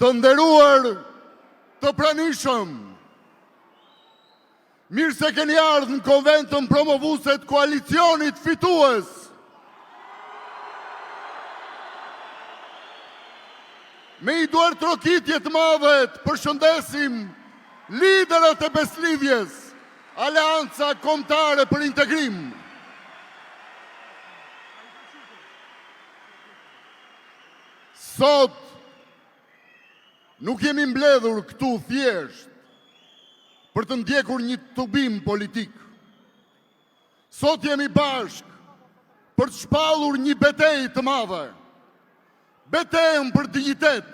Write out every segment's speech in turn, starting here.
Të nderuar, të pranishëm, mirë se keni ardhur në konventën promovuese të koalicionit fitues. Me i duar trokitje të madhe të përshëndesim liderët e Beslidhjes, Aleanca Kombëtare për Integrim. Sot nuk jemi mbledhur këtu thjesht për të ndjekur një tubim politik. Sot jemi bashk për të shpallur një betejë të madhe. Betejën për dignitet,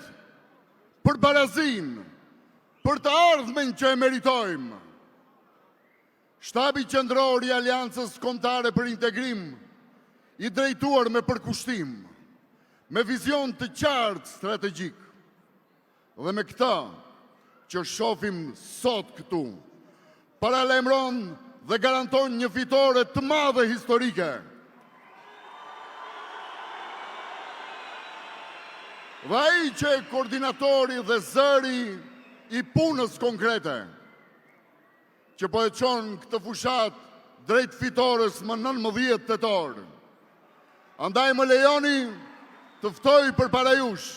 për barazinë, për të ardhmen që e meritojmë. Shtabi qendror i Aleancës Kombëtare për Integrim, i drejtuar me përkushtim, me vizion të qartë strategjik, dhe me këta që shohim sot këtu, paralajmëron dhe garanton një fitore të madhe historike. Dhe ai që e koordinatori dhe zëri i punës konkrete, që po e çon këtë fushat drejt fitores më 19 tetor. Andaj më lejoni të ftoj përpara jush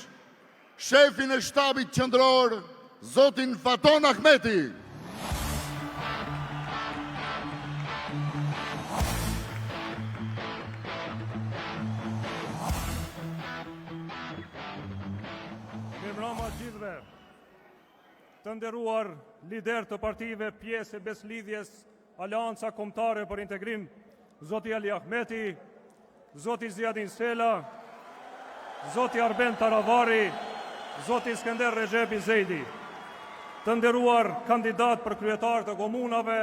shefin e shtabit qendror, zotin Faton Ahmeti. Mirëmbrëma gjithëve. Të nderuar lider të partive pjesë e Beslidhjes Aleanca Kombëtare për Integrim, zoti Ali Ahmeti, zoti Ziadin Sela, zoti Arben Taravari, zoti Skender Rexhepi Zejdi. Të nderuar kandidat për kryetar të komunave,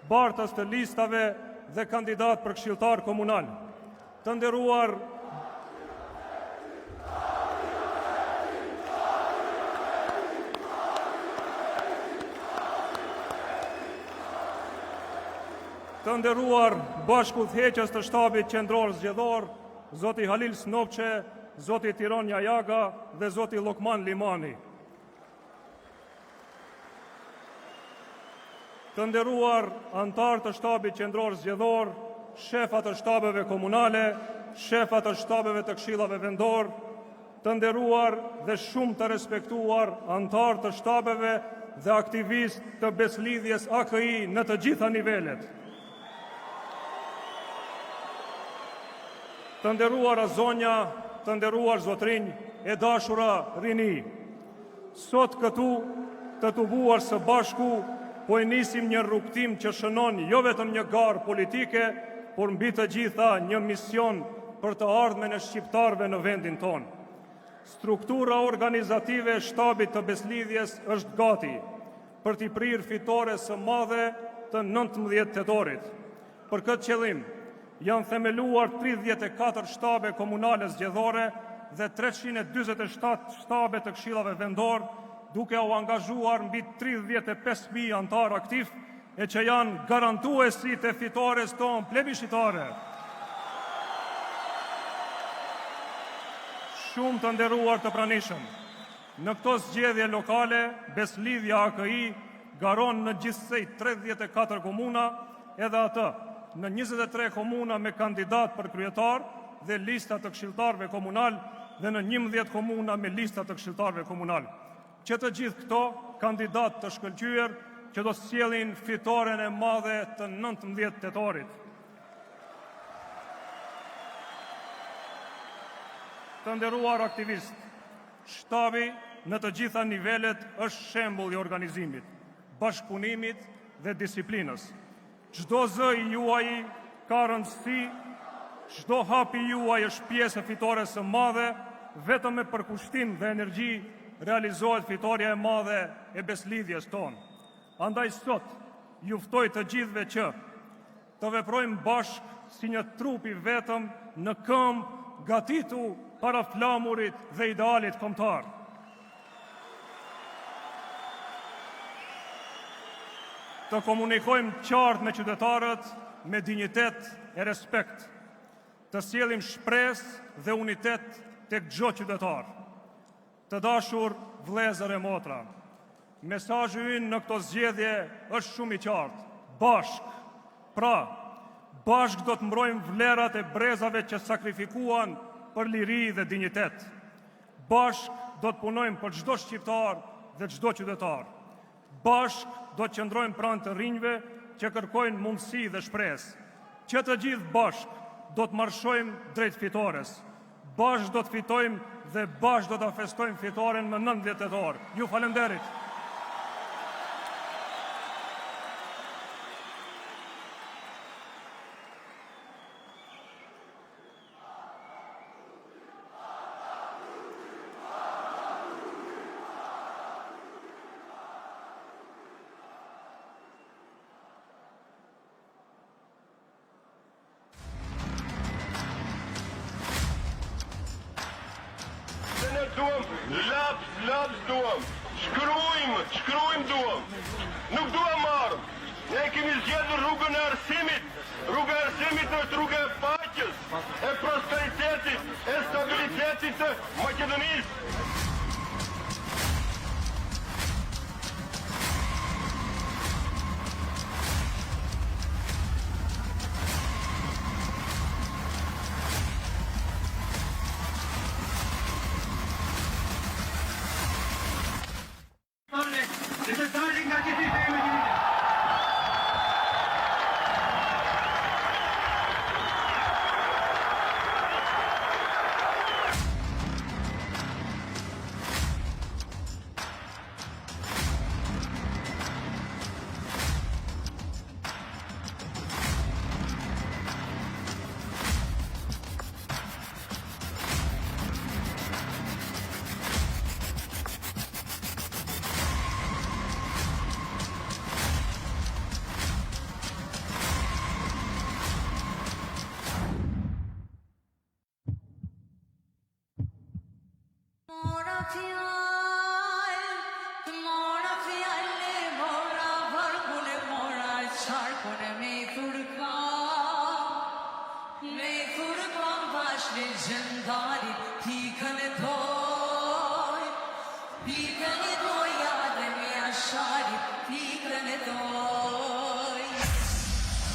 bartës të listave dhe kandidat për këshilltar komunal. Të nderuar bashkëudhëheqës të shtabit qendror zgjedhor, zoti Halil Snopçe, zoti Tiron Jajaga dhe zoti Lokman Limani. Të nderuar antar të shtabit qendror zgjedhor, shefa të shtabeve komunale, shefa të shtabeve të këshillave vendor, të nderuar dhe shumë të respektuar antar të shtabeve dhe aktivist të Beslidhjes AKI në të gjitha nivelet. Të nderuar zonja, të nderuar zotrinj, e dashura rini. Sot këtu të tubuar së bashku, po e nisim një rrugtim që shënon jo vetëm një garë politike, por mbi të gjitha një mision për të ardhmen e shqiptarëve në vendin tonë. Struktura organizative e shtabit të Beslidhjes është gati për t'i prirë fitore së madhe të 19 tetorit. Për këtë qëllim, janë themeluar 34 shtabe komunale zgjedhore dhe 347 shtabe të këshillave vendor, duke u angazhuar mbi 35.000 antar aktiv, e që janë garantuesit e fitores tonë plebiscitare. Shumë të nderuar të pranishëm, në këto zgjedhje lokale, Beslidhja AKI garon në gjithsej 34 komuna, edhe atë në 23 komuna me kandidat për kryetar dhe lista të këshilltarëve komunal dhe në 11 komuna me lista të këshilltarëve komunal. Që të gjithë këto kandidat të shkëlqyer që do sjellin fitoren e madhe të 19 tetorit. Të nderuar aktivist, shtabi në të gjitha nivelet është shembull i organizimit, bashkëpunimit dhe disiplinës. Çdo zë i juaj ka rëndësi, çdo hap i juaj është pjesë e fitores së madhe, vetëm me përkushtim dhe energji realizohet fitoria e madhe e Beslidhjes tonë. Andaj sot ju ftoj të gjithëve që të veprojmë bashkë si një trup i vetëm në këmbë gatitu para flamurit dhe idealit kombëtar. Të komunikojmë qartë me qytetarët me dinjitet e respekt, të sjellim shpresë dhe unitet tek çdo qytetar. Të dashur vëllezër e motra, mesazhi ynë në këto zgjedhje është shumë i qartë. Bashk. Pra, bashk do të mbrojmë vlerat e brezave që sakrifikuan për liri dhe dinjitet. Bashk do të punojmë për çdo shqiptar dhe çdo qytetar. Bashk do të qëndrojmë pranë të rinjve që kërkojnë mundësi dhe shpresë. Që të gjithë bashk do të marshojmë drejt fitores. Bashk do të fitojmë dhe bashk do të festojmë fitoren më 19 tetor. Ju falenderit. Laps duam, shkruajmë duam, nuk duam marrë. Ne kemi zgjedhur rrugën e arsimit. Rruga e arsimit është rruga e paqes, e prosperitetit, e stabilitetit të Maqedonisë.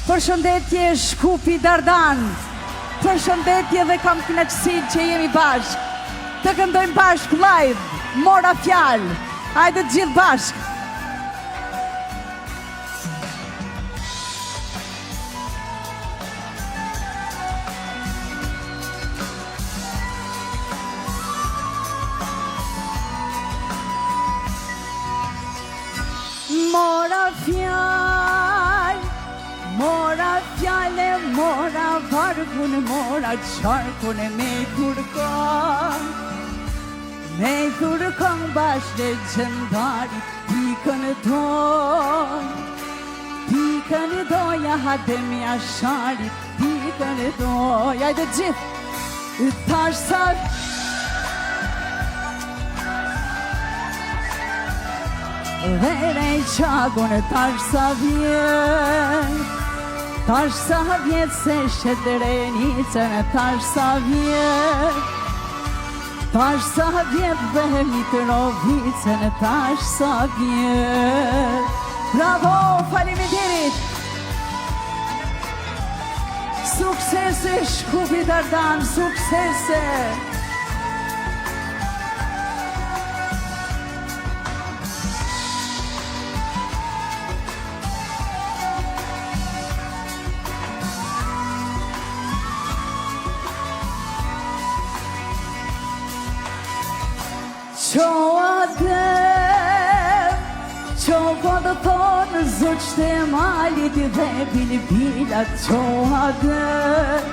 Përshëndetje Shkupi Dardan. Përshëndetje dhe kam kënaqësinë që jemi bashkë. Të këndojmë bashkë live. Mora fjalë. Hajde të gjithë bashkë. Mora fjalë, mora fjale, mora vargun, mora qarkun e me kurkon. Me kurkon bashkë e gjëndarit, pikën e doj. Pikën e doja hademi asharit, pikën e doj. Ajde gjithë, tash sa... Vere i qagun tash sa vjen, tash sa vjet se shetrenicën, tash sa vjet, tash sa vjet dhe Mitrovicën, tash sa vjet. Bravo, faleminderit. Suksese Shkupi Dardan, suksese. Qo adem, qo kodë thonë zëqtë e malit dhe bilbilat. Qo adem,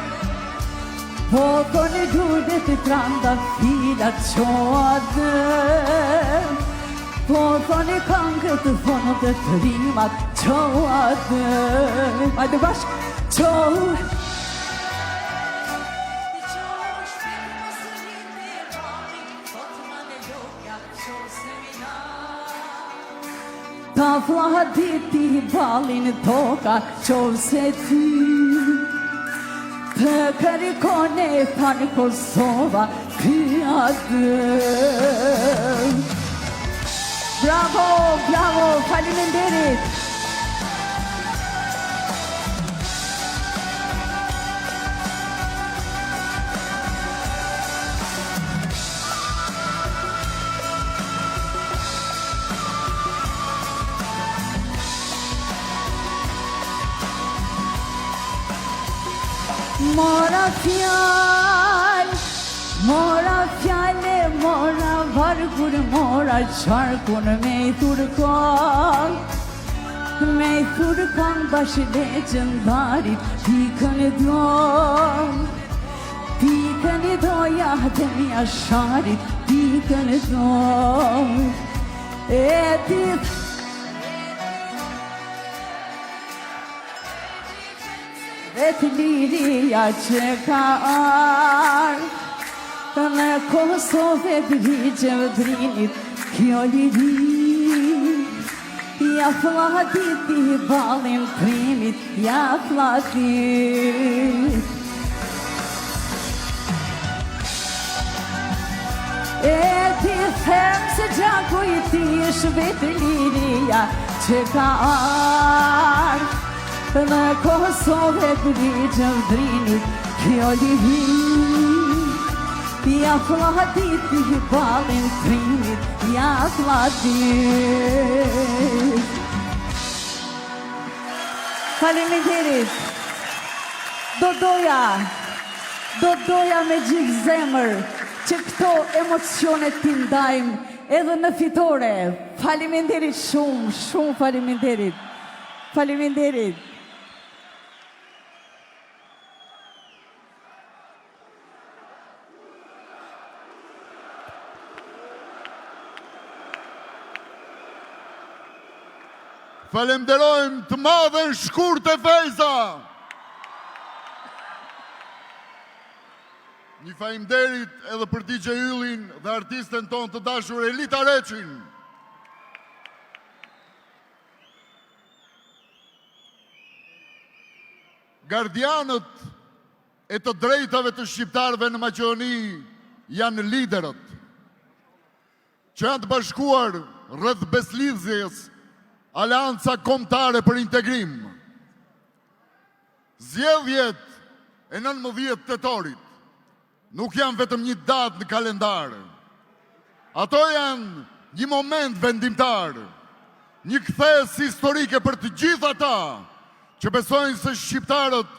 po thonë gjudet të tranda filat. Qo adem, po thonë këngët të thonë të të rimat. Qo adem, hajde bashkë. Qo ta fla diti balin toka, qovë se ty të kërkon e thanë Kosova pia dë. Bravo, bravo, faleminderit. Mora fjale, mora vargur, mora qarkun me i thurkan bash legendarit, pikën e do jahdemi asharit, pikën e do e dit. Vetë liria që ka ardhë në Kosovë drigje vëdrinit, kjo liri ja flatit i balin primit, ja flatit. E ti them se gjaku i ti është vetë liria që ka ardhë në Kosovë drigje vëdrinit, kjo liri ja flatit i balin primit, ja flatit. Faleminderit. Do doja me gjithë zemër që këto emocionet t'i ndajmë edhe në fitore. Faleminderit shumë, shumë faleminderit. Faleminderit. Falemderojmë të madhen Shkurt e Fejza. Një faleminderit edhe për DJ Yllin dhe artisten ton të dashur Elita Reçin. Gardianët e të drejtave të shqiptarëve në Maqedoni janë liderët që janë të bashkuar rreth beslidhjes Aleanca Kombëtare për Integrim. Zgjedhjet e 19 tetorit nuk janë vetëm një datë në kalendar. Ato janë një moment vendimtar, një kthes historike për të gjithë ata që besojnë se shqiptarët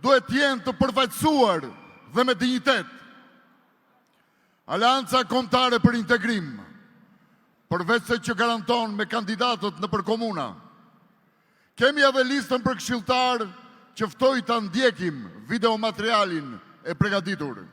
duhet të jenë të përfaqësuar dhe me dinjitet. Aleanca Kombëtare për Integrim, përveç se që garanton me kandidatët në përkomuna, kemi edhe listën për këshilltar që ftoj të ndjekim videomaterialin e përgatitur.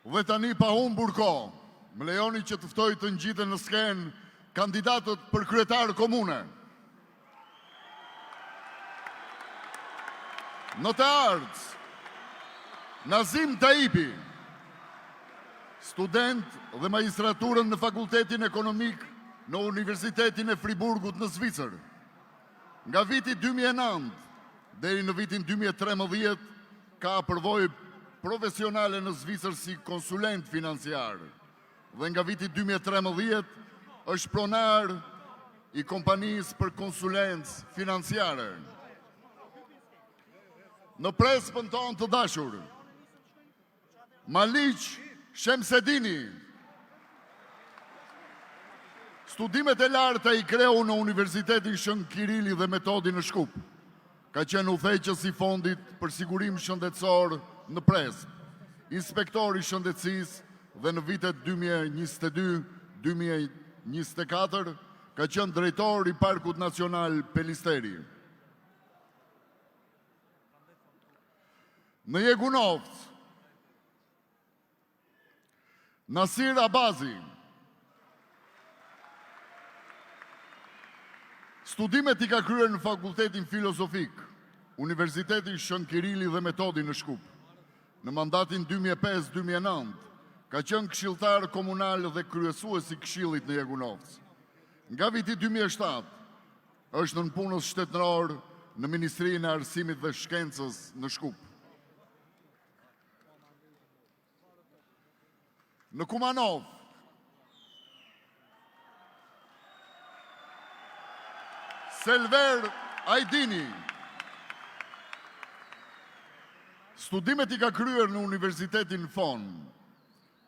Dhe tani pa humbur kohë, më lejoni që të ftoj të ngjiten në skenë kandidatët për kryetar komune. Në të ardhës, Nazim Taipi, student dhe magjistraturën në Fakultetin Ekonomik në Universitetin e Friburgut në Zvicër. Nga viti 2009 deri në vitin 2013 ka përvojë profesionale në Zvicër si konsulent financiar dhe nga viti 2013 është pronar i kompanisë për konsulencë financiare. Në prespën tonë të dashur, Maliq Shemsedini, studimet e larta i kreu në Universitetin Shën Kirili dhe Metodi në Shkup. Ka qenë udhëheqës i fondit për sigurim shëndetësor në Prespë, inspektor i shëndetësisë dhe në vitet 2022-2024 ka qenë drejtor i Parkut Nacional Pelisteri. Në Jegunovc, Nasir Abazi, studimet i ka kryer në Fakultetin Filozofik, Universitetin Shën Kirili dhe Metodi në Shkup. Në mandatin 2005-2009 ka qenë këshilltar komunal dhe kryesues i Këshillit në Jegunovc. Nga viti 2007 është nën punës shtetëror në Ministrinë e Arsimit dhe Shkencës në Shkup. Në Kumanov, Selver Ajdini, studimet i ka kryer në Universitetin Fon,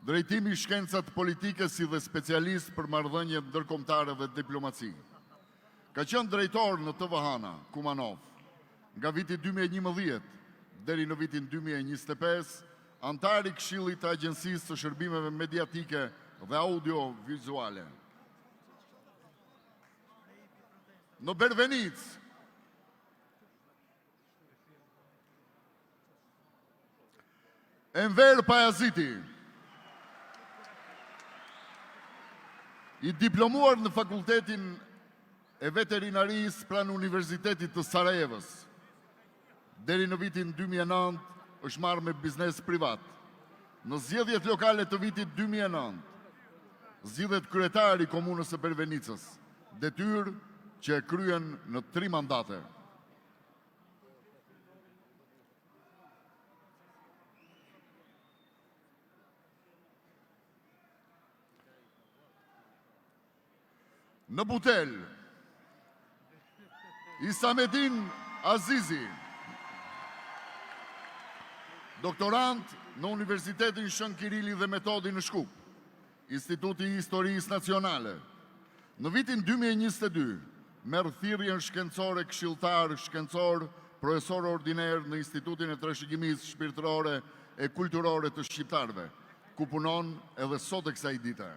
drejtimi i shkencat politike si dhe specialist për marrëdhënie ndërkombëtare dhe diplomaci. Ka qenë drejtor në TVH-na, Kumanov, nga viti 2011 deri në vitin 2025, antar i Këshillit të Agjencisë së Shërbimeve Mediatike dhe Audiovizuale. Në Bervenic, Enver Pajaziti, i diplomuar në Fakultetin e Veterinarisë pranë Universitetit të Sarajevës. Deri në vitin 2009 është marrë me biznes privat. Në zgjedhjet lokale të vitit 2009, zgjidhet kryetari i komunës së Bervenicës, detyrë që e kryen në 3 mandate. Në Butel, Isamedin Azizi, doktorant në Universitetin Shën Kirili dhe Metodi në Shkup, Instituti i Historisë Nacionale. Në vitin 2022, merr thirrjen shkencore këshilltar shkencor, profesor ordiner në Institutin e Trashëgimisë Shpirtërore e Kulturore të Shqiptarëve, ku punon edhe sot e kësaj dite.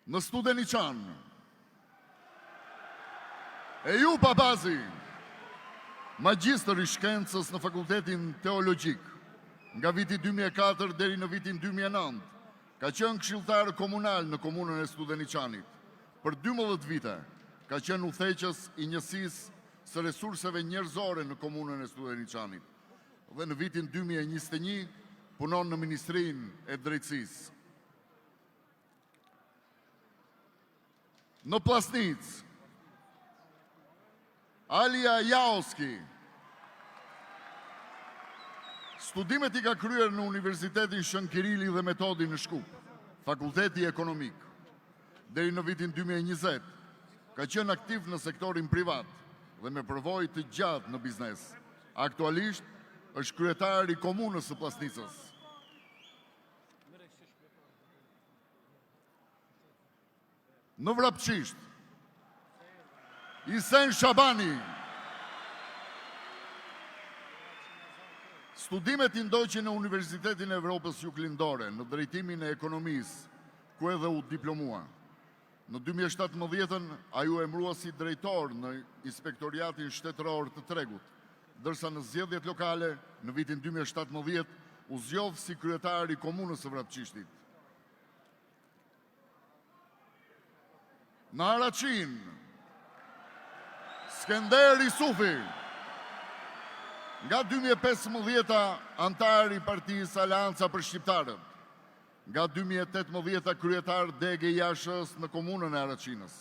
Në Studeniqan, Ejup Abazi, magjistër i shkencës në Fakultetin Teologjik, nga viti 2004 deri në vitin 2009, ka qenë këshilltar komunal në komunën e Studeniqanit. Për 12 vite, ka qenë udhëheqës i njësisë së resurseve njerëzore në komunën e Studeniqanit. Dhe në vitin 2021, punon në Ministrinë e Drejtësisë. Në Plasnic, Alia Jaoski, studimet i ka kryer në Universitetin Shën Kirili dhe Metodi në Shkup, Fakulteti Ekonomik. Deri në vitin 2020, ka qenë aktiv në sektorin privat dhe me përvojë të gjatë në biznes. Aktualisht është kryetar i komunës së Plasnicës. Në Vrapçisht, Isen Shabani, studimet i ndoqi në Universitetin e Evropës Juglindore në drejtimin e ekonomisë, ku edhe u diplomua. Në 2017 ai u emërua si drejtor në Inspektoriatin Shtetëror të Tregut, ndërsa në zgjedhjet lokale në vitin 2017 u zgjodh si kryetar i komunës së Vrapçishtit. Në Araqin, Skender Isufi, nga 2015 antar i Partisë Aleanca për Shqiptarët, nga 2018 kryetar dege i JSH-s në komunën e Araqinës,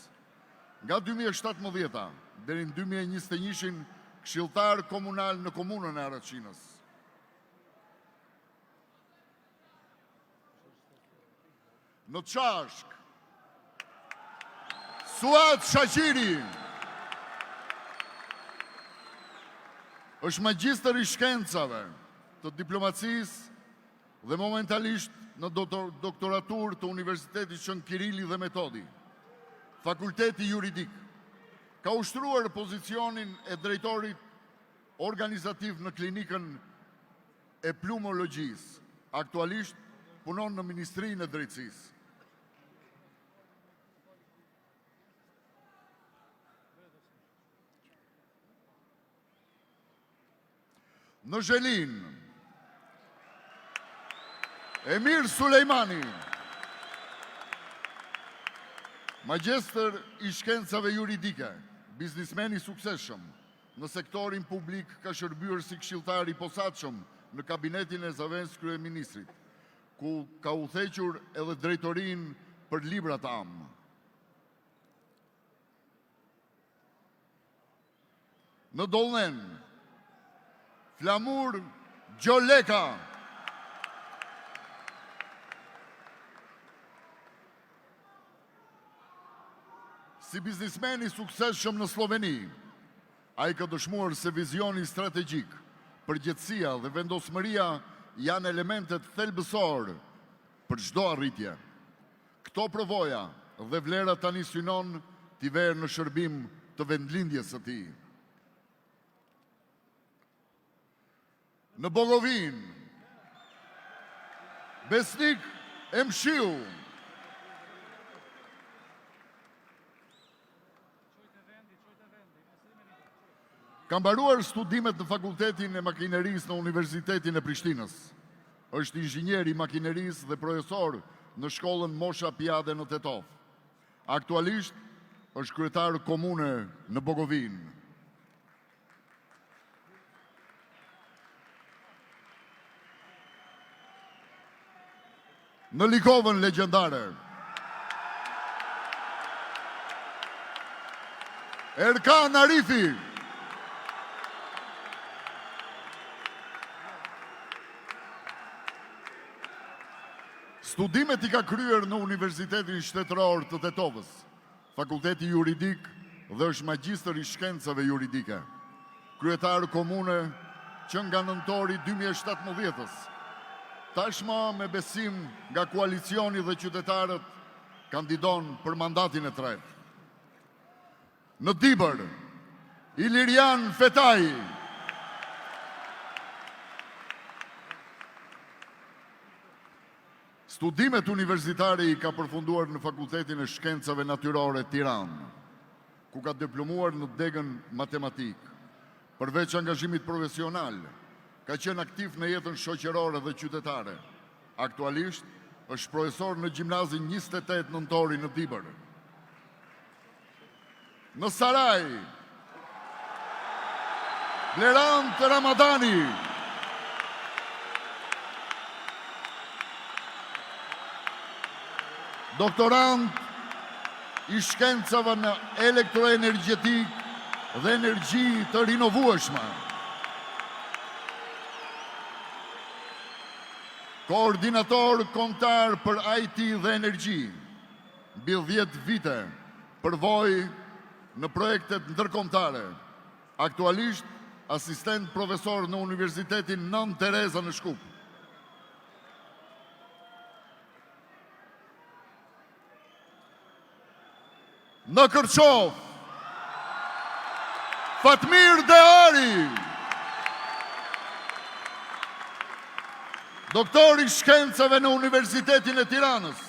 nga 2017 deri në 2021 këshilltar komunal në komunën e Araqinës. Në Çashk, Suat Shaqiri është magjistër i shkencave të diplomacisë dhe momentalisht në doktoratur të Universitetit Shën Kirili dhe Metodi, Fakulteti Juridik. Ka ushtruar pozicionin e drejtorit organizativ në klinikën e plumologjisë. Aktualisht punon në Ministrinë e Drejtësisë. Në Zhelin, Emir Sulejmani, magjestër i shkencave juridike, biznismen i suksesshëm, në sektorin publik ka shërbyer si këshilltar i posaçëm në kabinetin e zëvendës kryeministrit, ku ka udhëhequr edhe drejtorinë për librat am. Në Dollnen, Flamur Gjoleka, si biznismen i suksesshëm në Sloveni, ai ka dëshmuar se vizioni strategjik, përgjegjësia dhe vendosmëria janë elementet thelbësor për çdo arritje. Këto përvoja dhe vlera tani synon t'i verë në shërbim të vendlindjes së tij. Në Bogovin, Besnik Emshiu, ka mbaruar studimet në Fakultetin e Makinerisë në Universitetin e Prishtinës. Është inxhinier i makinerisë dhe profesor në shkollën Mosha Pjade në Tetov. Aktualisht është kryetar komune në Bogovin. Në Likovën legjendare, Erkan Arifi, studimet i ka kryer në Universitetin Shtetëror të Tetovës, Fakulteti Juridik dhe është magjistër i shkencave juridike. Kryetar komune që nga nëntori 2017-ës, tashmë me besim nga koalicioni dhe qytetarët kandidon për mandatin e tretë. Në Dibër, Ilirian Fetaj, studimet universitare i ka përfunduar në Fakultetin e Shkencave Natyrore Tiranë, ku ka diplomuar në degën matematik. Përveç angazhimit profesional, ka qenë aktiv në jetën shoqërore dhe qytetare. Aktualisht është profesor në Gjimnazin 28 Nëntori në Dibër. Në Saraj, Blerant Ramadani, doktorant i shkencave në elektroenergjetik dhe energji të rinovueshme. Koordinator kombëtar për IT dhe energji, mbi 10 vite përvojë në projektet ndërkombëtare. Aktualisht asistent profesor në Universitetin Nën Tereza në Shkup. Në Kërçov, Fatmir Deari, doktor i shkencave në Universitetin e Tiranës,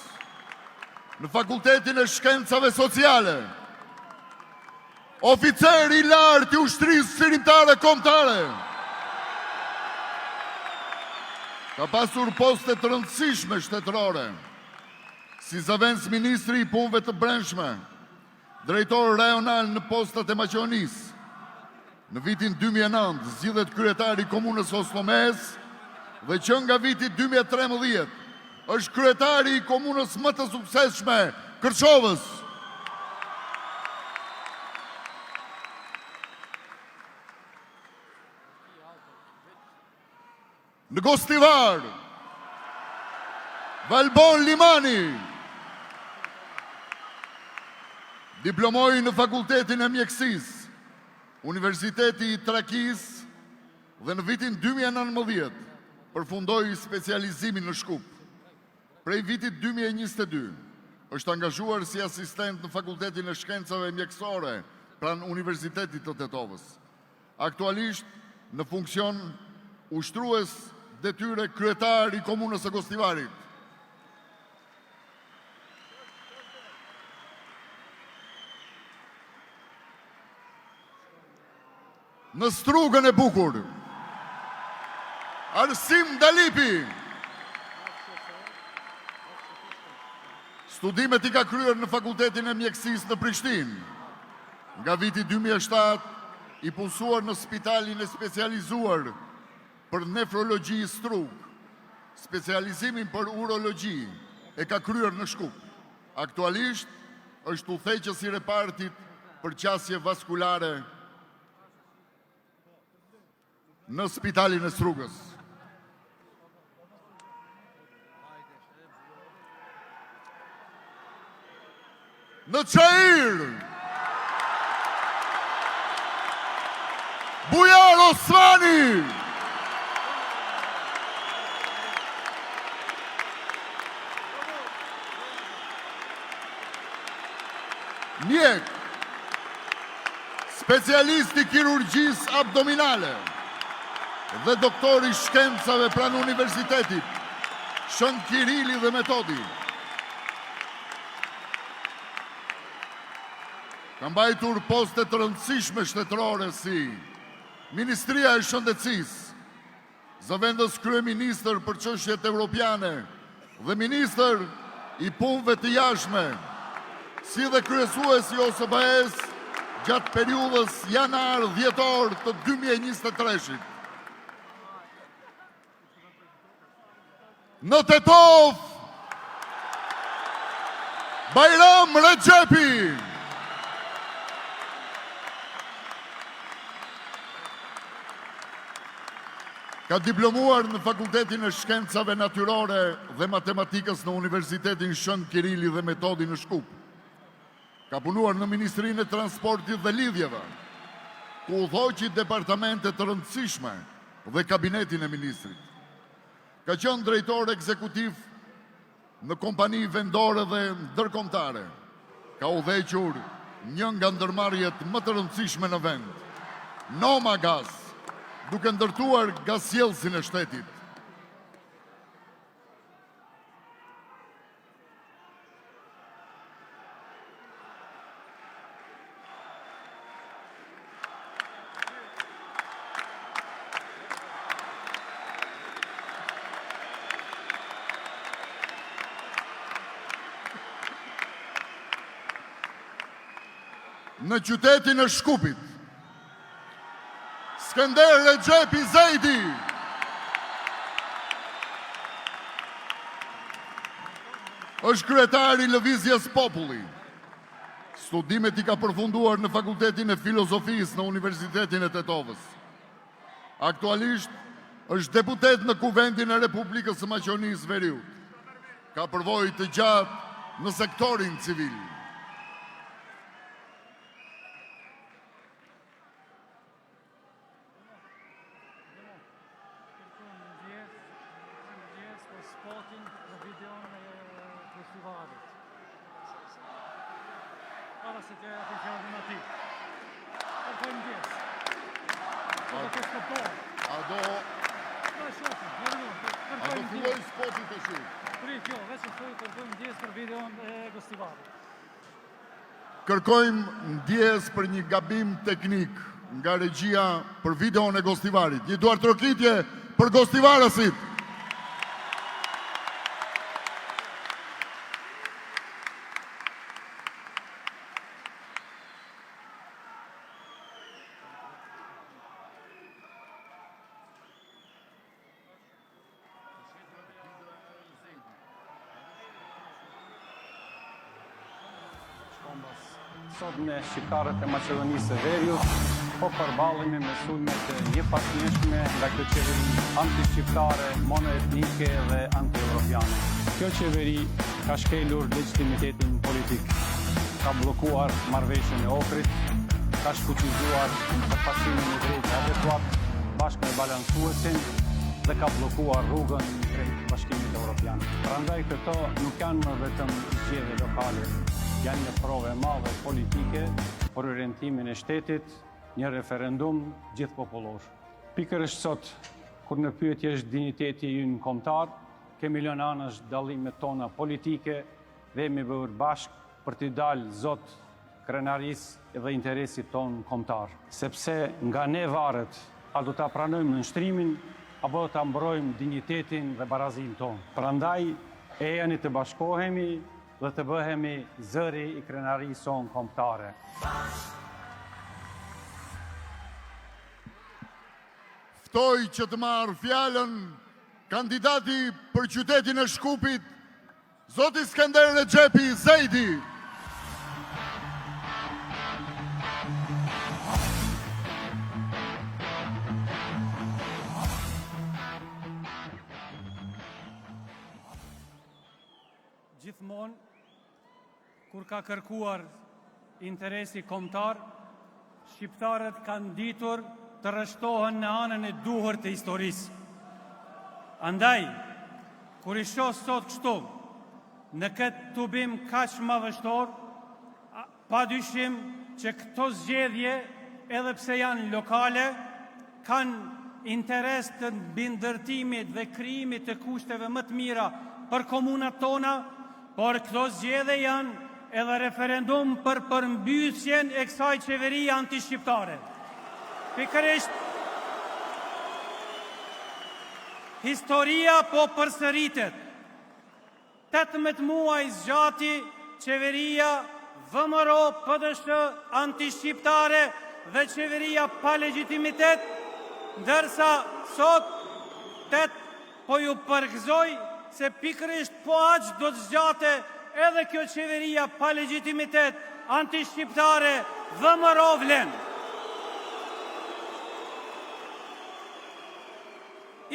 në Fakultetin e Shkencave Sociale, oficer i lartë i ushtrisë shërimtare kombëtare. Ka pasur poste të rëndësishme shtetërore, si zëvendës ministri i punëve të brendshme, drejtor rajonal në postat e Maqedonisë. Në vitin 2009 zgjidhet kryetari i komunës Oslomes dhe që nga viti 2013 është kryetari i komunës më të suksesshme, Kërçovës. Në Gostivar, Valbon Limani diplomoi në Fakultetin e Mjekësisë, Universiteti i Trakis dhe në vitin 2019 përfundoi specializimin në Shkup. Prej vitit 2022 është angazhuar si asistent në Fakultetin e Shkencave Mjekësore pranë Universitetit të Tetovës. Aktualisht në funksion ushtrues detyre kryetar i komunës së Gostivarit. Në Strugën e Bukur, Arsim Dalipi. Studimet i ka kryer në Fakultetin e Mjekësisë në Prishtinë. Nga viti 2007 i punësuar në Spitalin e Specializuar për Nefrologji i Strugë. Specializimin për urologji e ka kryer në Shkup. Aktualisht është udhëheqës i repartit për qasje vaskulare në Spitalin e Strugës. Në Çajir, Bujar Osmani. Mjek, specialist i kirurgjisë abdominale dhe doktor i shkencave pranë Universitetit Shën Kirili dhe Metodi. Ka mbajtur poste të rëndësishme shtetërore si Ministria e Shëndetësisë, zëvendës kryeministër për çështjet evropiane dhe ministër i punëve të jashtme, si dhe kryesues i OSBE-s gjatë periudhës janar-dhjetor të 2023-shit. Në Tetov, Bajram Rexhepi. Ka diplomuar në Fakultetin e Shkencave Natyrore dhe Matematikës në Universitetin Shën Kirili dhe Metodi në Shkup. Ka punuar në Ministrinë e Transportit dhe Lidhjeve, ku udhëhoqi departamente të rëndësishme dhe kabinetin e ministrit. Ka qenë drejtor ekzekutiv në kompani vendore dhe ndërkombëtare. Ka udhëhequr një nga ndërmarrjet më të rëndësishme në vend, Noma Gas, duke ndërtuar gasjellsin e shtetit. Në qytetin e Shkupit, Skënder Rexhepi Zejdi është kryetari i Lëvizjes Populli. Studimet i ka përfunduar në Fakultetin e Filozofisë në Universitetin e Tetovës. Aktualisht është deputet në Kuvendin e Republikës së Maqedonisë Veriut. Ka përvojë të gjatë në sektorin civil. Para se të afirmojmë në ti. Kërkojmë ndjes. A do filloj spotit të shi? Prit, jo, Veç që thuj kërkojmë ndjes për videon e Gostivarit. Kërkojmë ndjes për një gabim teknik nga regjia për videon e Gostivarit. Një duar trokitje për Gostivarësit. Sot ne shqiptarët e Maqedonisë së Veriut po përballemi me sulme të njëpasnjëshme nga kjo qeveri anti-shqiptare, monoetnike dhe anti-europiane. Kjo qeveri ka shkelur legitimitetin politik, ka bllokuar marrëveshjen e Ohrit, ka shfuqizuar përfaqësimin e drejtë adekuat bashkë me balancuesin dhe ka bllokuar rrugën drejt Bashkimit Evropian. Prandaj këto nuk janë më vetëm zgjedhje lokale, janë një provë e madhe politike për orientimin e shtetit, një referendum gjithpopullor. Pikërisht sot, kur në pyetje është dinjiteti ynë kombëtar, kemi lënë anësh dallimet tona politike dhe jemi bërë bashkë për t'i dalë zot krenarisë dhe interesit ton kombëtar. Sepse nga ne varet, a do ta pranojmë nënshtrimin, apo do ta mbrojmë dinjitetin dhe barazinë tonë. Prandaj, ejani të bashkohemi dhe të bëhemi zëri i krenarisë sonë kombëtare. Ftoj që të marrë fjalën kandidati për qytetin e Shkupit, zoti Skënder Rexhepi Zejdi. Gjithmonë, kur ka kërkuar interesi kombëtar, shqiptarët kanë ditur të rreshtohen në anën e duhur të historisë. Andaj, kur i shoh sot kështu, në këtë tubim kaq madhështor, padyshim që këto zgjedhje, edhe pse janë lokale, kanë interes të mbi ndërtimit dhe krijimit të kushteve më të mira për komunat tona, por këto zgjedhje janë edhe referendum për përmbysjen e kësaj qeverie antishqiptare. Pikërisht, historia po përsëritet. 18 muaj zgjati qeveria VMRO, PDSH, antishqiptare dhe qeveria pa legitimitet, ndërsa sot po ju përgëzoj se pikërisht po aq do të zgjate edhe kjo qeveria pa legitimitet, antishqiptare, VMRO vlen.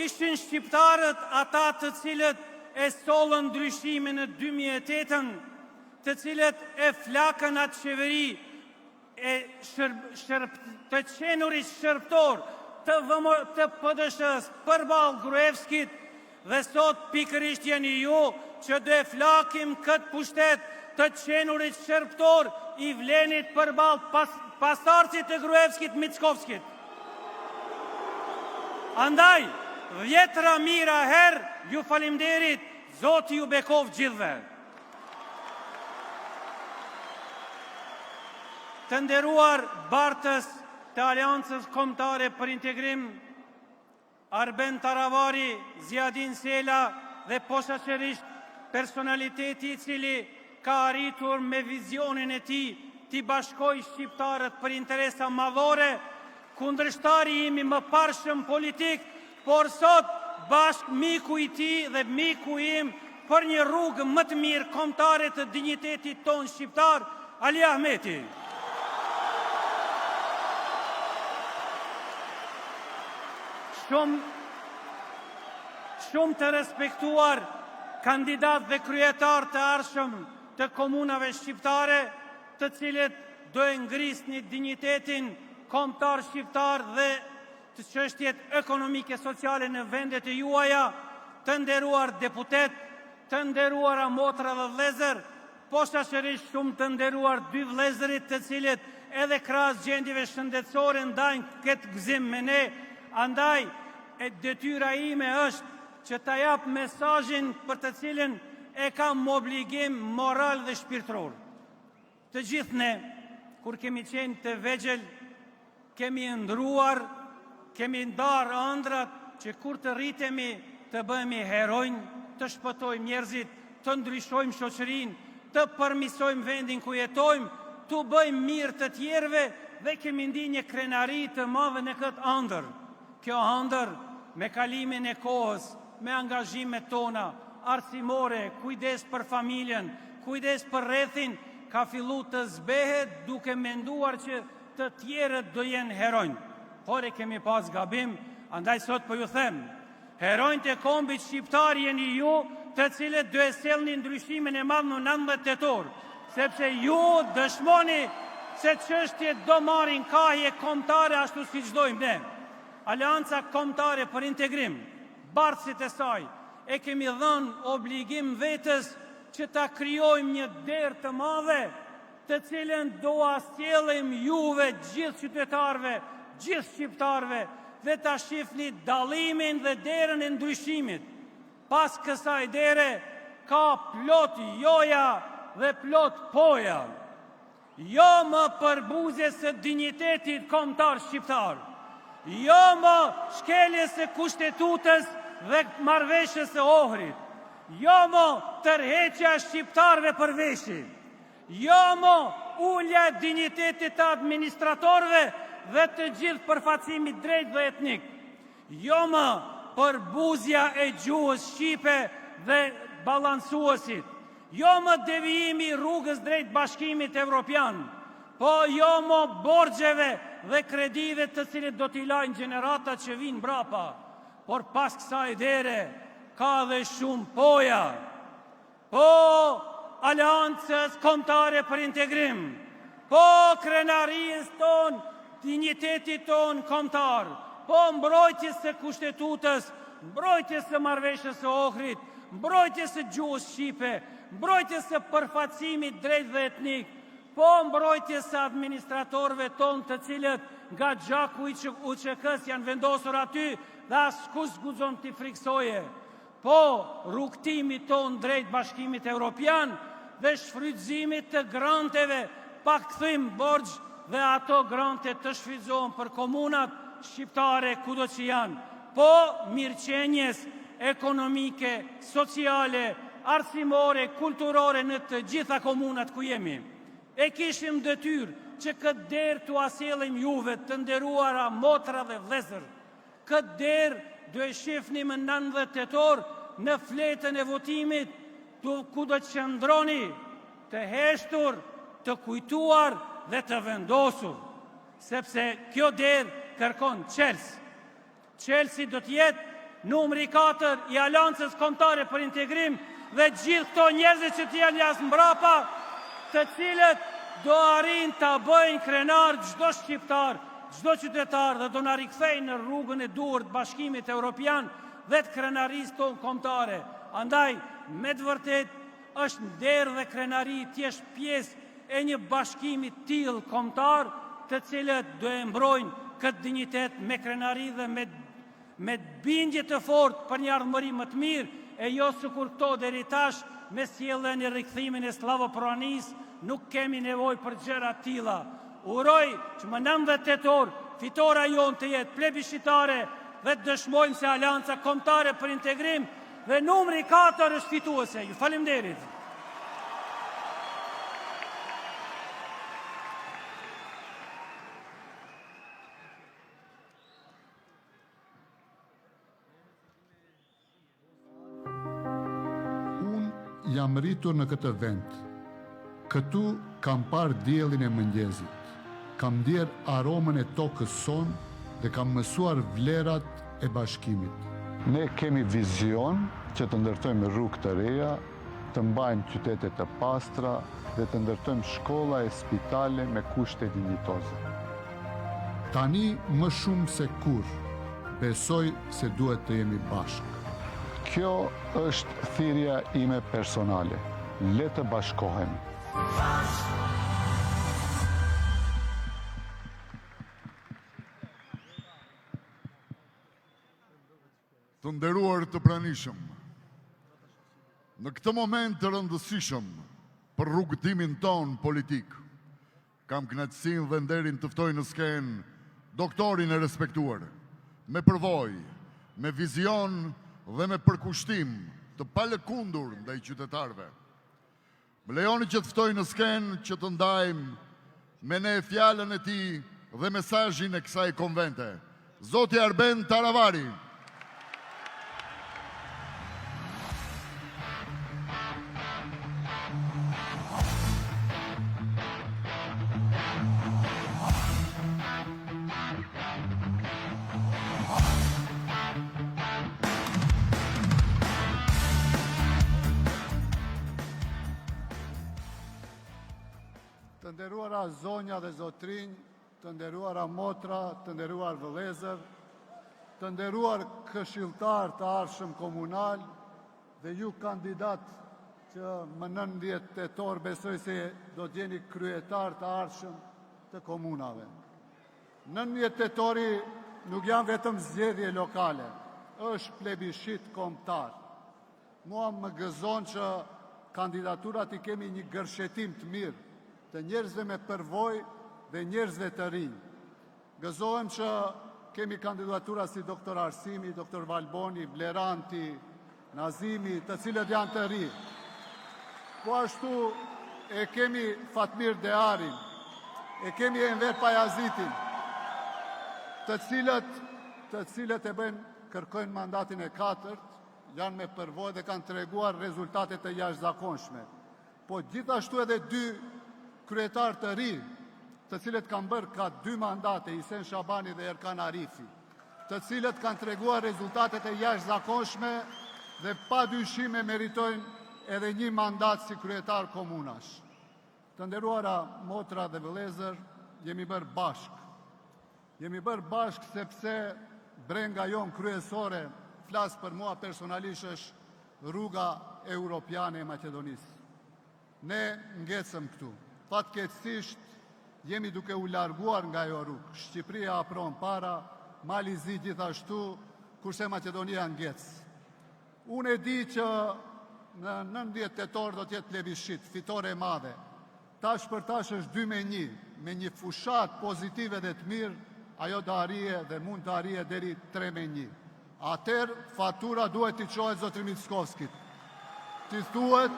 Ishin shqiptarët ata të cilët e sollën ndryshimin në 2008-ën, të cilët e flakën atë qeveri të qenurit shërptor të PDSH-s përballë Gruevskit, dhe sot pikërisht jeni ju që do e flakim këtë pushtet të qenurit shërptor i vlenit përballë pasardhësit të Gruevskit Mickovskit. Andaj, vjetra mira herë, ju falimderit, Zoti ju bekov gjithve. Të nderuar bartës të Aleancës Kombëtare për Integrim, Arben Taravari, Ziadin Sela dhe posaçërisht personaliteti i cili ka arritur me vizionin e tij t'i bashkojë shqiptarët për interesa madhore, kundërshtari imi më parshëm politik, por sot bashkë miku i tij dhe miku im për një rrugë më të mirë kombëtare të dinjitetit ton shqiptar, Ali Ahmeti. Shumë të respektuar kandidat dhe kryetar të arshëm të komunave shqiptare, të cilët do e ngrisni dinjitetin kombëtar shqiptar dhe të çështjet ekonomike sociale në vendet e juaja, të nderuar deputet, të nderuara motra dhe vëllezër, posaçërisht shumë të nderuar dy vëllezërit të cilët edhe krahas gjendjeve shëndetësore ndajnë këtë gëzim me ne. Andaj, e detyra ime është që ta jap mesazhin për të cilin e kam obligim moral dhe shpirtëror. Të gjithë ne, kur kemi qenë të vegjël, kemi ndruar, kemi ndarë ëndrat që kur të rritemi të bëhemi heronj, të shpëtojmë njerëzit, të ndryshojmë shoqërinë, të përmisojmë vendin ku jetojmë, të bëjmë mirë të tjerëve dhe kemi ndi një krenari të madhe në këtë ëndër. Kjo ëndër, me kalimin e kohës, me angazhimet tona, arsimore, kujdes për familjen, kujdes për rrethin, ka fillu të zbehet duke menduar që të tjerët do jenë heronj. Por e kemi pas gabim, andaj sot po ju them, heronjt e kombit shqiptar jeni ju, të cilët do e sjellni ndryshimin e madh në 19 tetor, sepse ju dëshmoni se çështjet do marrin kahje kombëtare ashtu siç dojmë ne. Aleanca Kombëtare për Integrim, bartësit e saj, e kemi dhënë obligim vetës që ta krijojmë një derë të madhe, të cilën do a sjellim juve gjithë qytetarëve, gjithë shqiptarëve, dhe ta shihni dallimin dhe derën e ndryshimit. Pas kësaj dere ka plot joja dhe plot poja. Jo më përbuzje së dinjitetit kombëtar shqiptar. Jo më shkeljes së kushtetutës dhe marrëveshjes së Ohrit. Jo më tërheqja e shqiptarëve për veshin. Jo më ulja e dinjitetit të administratorëve dhe të gjithë përfacimit drejt dhe etnik. Jo më përbuzja e gjuhës shqipe dhe balansuesit. Jo më devijimi rrugës drejt Bashkimit Evropian, po jo më borxheve dhe kredive të cilët do t'i lajnë gjenerata që vinë mbrapa. Por pas kësaj dere ka dhe shumë poja. Po Aleancës Kombëtare për Integrim, po krenarijës ton, dinjitetit ton kombëtar, po mbrojtjes së kushtetutës, mbrojtjes së marrëveshjes së Ohrit, mbrojtjes së gjuhës shqipe, mbrojtjes së përfacimit drejt dhe etnik, po mbrojtjes së administratorëve ton të cilët nga gjaku i UÇK-s janë vendosur aty dhe askush guxon t'i friksoje, po rrugtimit ton drejt Bashkimit Evropian dhe shfrytëzimit të granteve pa kthim borxh dhe ato grante të shfrytëzohen për komunat shqiptare kudo që janë, po mirëqenjes ekonomike, sociale, arsimore, kulturore në të gjitha komunat ku jemi. E kishim detyrë që këtë derë t'u asjellim juve të nderuara motra dhe vëllezër. Këtë derë do e shihni më 19 tetor në fletën e votimit, ku do të qëndroni të heshtur, të kujtuar dhe të vendosur, sepse kjo derë kërkon Chelsea. Chelsea do të jetë numri 4 i Aleancës Kombëtare për Integrim dhe gjithë këto njerëzit që t'janë jashtë mbrapa, të cilët do arrin ta bëjnë krenar çdo shqiptar, çdo qytetar dhe do na rikthejnë në rrugën e duhur të Bashkimit Evropian dhe të krenarisë tonë kombëtare. Andaj, me të vërtet, është nder dhe krenari t'jesh pjesë e një bashkimi tillë kombëtar, të cilët do e mbrojnë këtë dinjitet me krenari dhe me bindje të fortë për një ardhmëri më të mirë, e jo sikur këto deri tash me sjelljen e rikthimin e sllavopranisë nuk kemi nevojë për gjëra të tilla. Uroj që më 19 tetor fitora jonë të jetë plebiscitare dhe të dëshmojmë se Aleanca Kombëtare për Integrim dhe numri 4 është fituese. Ju faleminderit. Jam rritur në këtë vend. Këtu kam parë diellin e mëngjesit. Kam ndier aromën e tokës son dhe kam mësuar vlerat e bashkimit. Ne kemi vizion që të ndërtojmë rrugë të reja, të mbajmë qytete të pastra dhe të ndërtojmë shkolla e spitale me kushte dinjitoze. Tani më shumë se kur, besoj se duhet të jemi bashkë. Kjo është thirrja ime personale. Le të bashkohemi. Të nderuar të pranishëm, Në këtë moment të rëndësishëm për rrugëtimin ton politik, kam kënaqësinë dhe nderin të ftoj në skenë doktorin e respektuar, me përvojë, me vizion dhe me përkushtim të palëkundur ndaj qytetarëve. Më lejoni që të ftoj në skenë që të ndajmë me ne fjalën e tij dhe mesazhin e kësaj konvente. Zoti Arben Taravari. Të nderuara zonja dhe zotrinj, të nderuara motra, të nderuar vëllezër, të nderuar këshilltar të arshëm komunal dhe ju kandidat që më 19 tetor besoj se do të jeni kryetar të arshëm të komunave. 19 tetori nuk janë vetëm zgjedhje lokale, është plebishit kombëtar. Mua më gëzon që kandidaturat i kemi një gërshetim të mirë të njerëzve me përvojë dhe njerëzve të rinj. Gëzohem që kemi kandidatura si doktor Arsimi, doktor Valboni, Bleranti, Nazimi, të cilët janë të ri. Po ashtu e kemi Fatmir Dearin, e kemi Enver Pajazitin, të cilët e kërkojnë mandatin e 4, janë me përvojë dhe kanë treguar rezultate të jashtëzakonshme. Po gjithashtu edhe 2 kryetar të ri, të cilët kanë bërë ka 2 mandate, Isen Shabani dhe Erkan Arifi, të cilët kanë treguar rezultatet e jashtëzakonshme dhe pa dyshime meritojnë edhe 1 mandat si kryetar komunash. Të nderuara motra dhe vëllezër, jemi bërë bashk. Jemi bërë bashk sepse brenga jon kryesore, flas për mua personalisht, është rruga europiane e Maqedonisë. Ne ngecëm këtu. Fatkeqësisht jemi duke u larguar nga ajo rrugë. Shqipëria apron para, Mali Zi gjithashtu, kurse Maqedonia ngec. Unë e di që në 19 tetor do të jetë plebishit, fitore e madhe. Tash për tash është 2-1, me një fushat pozitive dhe të mirë, ajo do arrije dhe mund të arrije deri 3-1. Atëherë fatura duhet t'i çohet zotrit Mickovskit. T'i thuhet: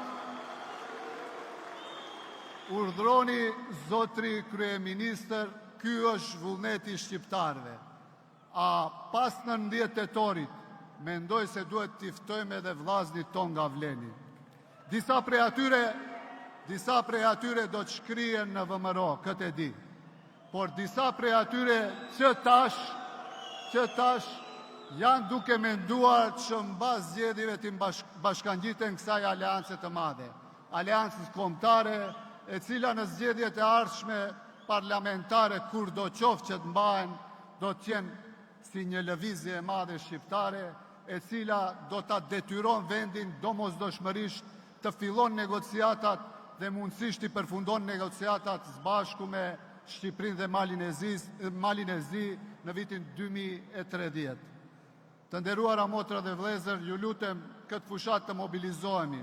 urdhroni zotri kryeministër, ky është vullneti i shqiptarëve. A pas 19 tetorit, mendoj se duhet t'i ftojmë edhe vllaznit ton nga Vleni. Disa prej atyre do të shkrihen në VMRO, këtë e di. Por disa prej atyre që tash janë duke menduar që mbas zgjedhjeve të bashkangjiten kësaj aleance të madhe, aleancës kombëtare, e cila në zgjedhjet e ardhshme parlamentare, kur do qoftë që të mbahen, do të jenë si një lëvizje e madhe shqiptare, e cila do ta detyron vendin domosdoshmërisht të fillon negociatat dhe mundësisht i përfundon negociatat së bashku me Shqipërinë dhe Malin e Zi në vitin 2030. Të nderuara motra dhe vëllezër, ju lutem këtë fushat të mobilizohemi.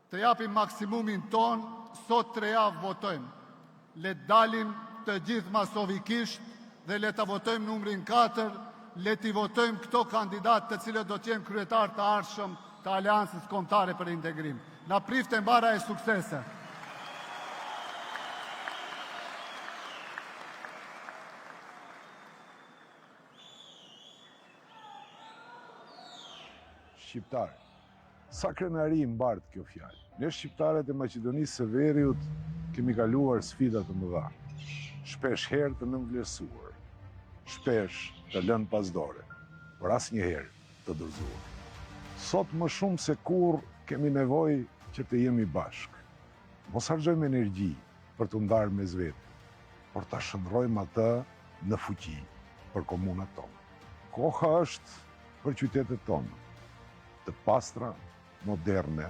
Të japim maksimumin ton, sot 3 javë votojmë. Le dalim të gjithë masovikisht dhe le të votojmë numrin 4, le t'i votojmë këto kandidat të cilët do t'jenë kryetar të ardhshëm të Aleancës Kombëtare për Integrim. Na prifte mbara e suksese. Shqiptarë, sa krenari mbartë kjo fjalë. Ne shqiptarët e Maqedonisë së Veriut kemi kaluar sfida të mëdha, shpesh herë të nënvlerësuar, shpesh të lënë pasdore, por asnjëherë të dorëzuar. Sot më shumë se kurrë kemi nevojë që të jemi bashkë. Mos harxojmë energji për të ndarë mes vetë, por ta shndrrojmë atë në fuqi për komunat tonë. Koha është për qytetet tonë, të pastra, moderne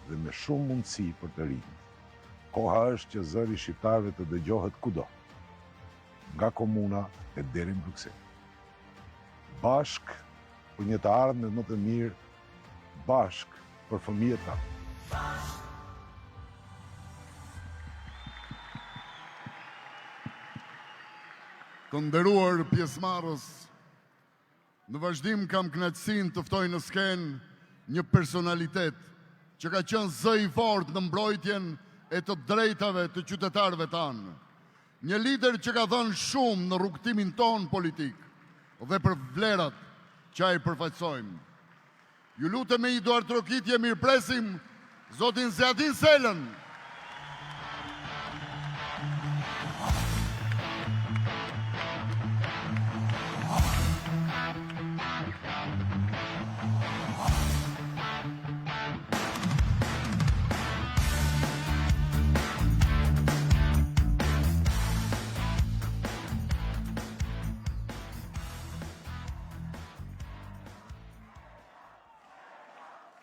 dhe me shumë mundësi për të rinjtë. Koha është që zëri shqiptarëve të dëgjohet kudo, nga komuna e deri në Bruksel. Bashk për një të ardhme më të mirë, bashk për fëmijët tanë. Të nderuar pjesëmarrës, në vazhdim kam kënaqësinë të ftoj në skenë një personalitet që ka qenë zë i fortë në mbrojtjen e të drejtave të qytetarëve tanë. Një lider që ka dhënë shumë në rrugtimin tonë politik dhe për vlerat që ai përfaqësojmë. Ju lutem me një duartrokitje mirëpresim zotin Zjadin Selën.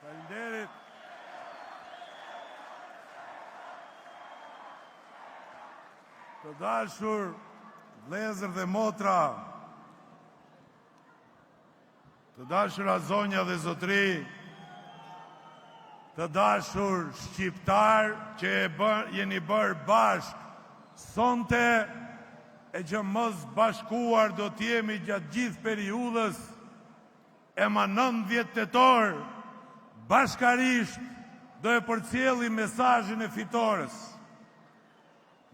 Faleminderit. Të dashur vëllezër dhe motra, të dashura zonja dhe zotri, të dashur shqiptar që jeni bërë bashk sonte e që mos bashkuar do t'jemi gjatë gjithë periudhës e ma 19 tetor, bashkarisht do e përcjellim mesazhin e fitores.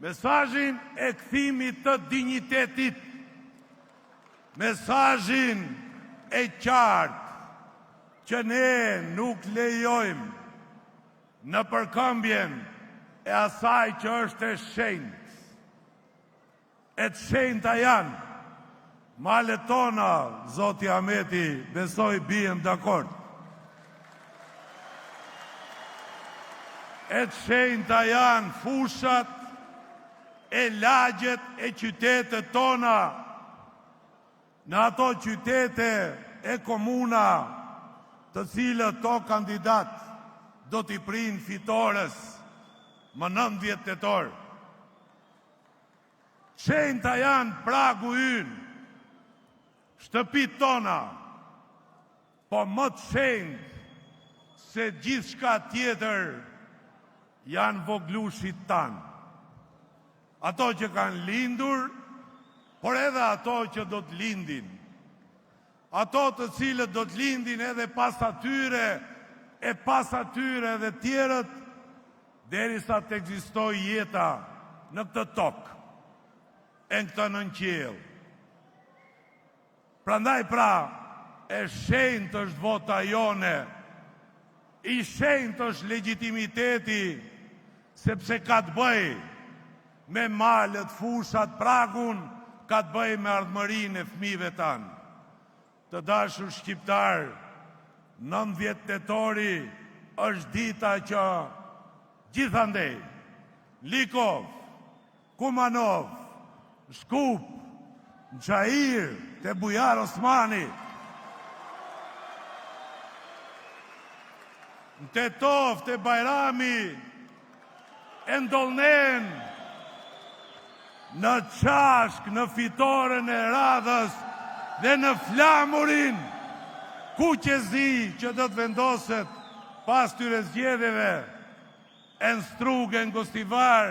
Mesazhin e kthimit të dinjitetit. Mesazhin e qartë që ne nuk lejojmë në përkëmbjen e asaj që është e shenjtë. E të shenjta janë malet tona, zoti Ahmeti, besoj bien dakord. E të shenjta janë fushat e lagjet e qytetet tona, në ato qytete e komuna të cilët to kandidat do t'i prinë fitores më 19 tetor. Shenjta janë pragu ynë, shtëpit tona, po më të shenjtë se gjithçka tjetër janë voglushit tanë. Ato që kanë lindur, por edhe ato që do të lindin. Ato të cilët do të lindin edhe pas atyre, e pas atyre dhe tjerët, derisa të ekzistoj jeta në këtë tokë, e në këtë nënqiell. Prandaj pra, e shenjtë është vota jone, i shenjtë është legitimiteti, sepse ka të bëj me malët, fushat, pragun, ka të bëj me ardhmërinë e fëmijëve tanë. Të dashur shqiptar, 19 tetori është dita që gjithandej Likov, Kumanov, Shkup, Nxair, te Bujar Osmani, në Tetov, te Bajrami, e Ndollnen, në Qashk, në Fitoren e Radhës dhe në Flamurin, Kuqezi që do të vendoset pas tyre zgjedhjeve, e në Strugë, në Gostivar,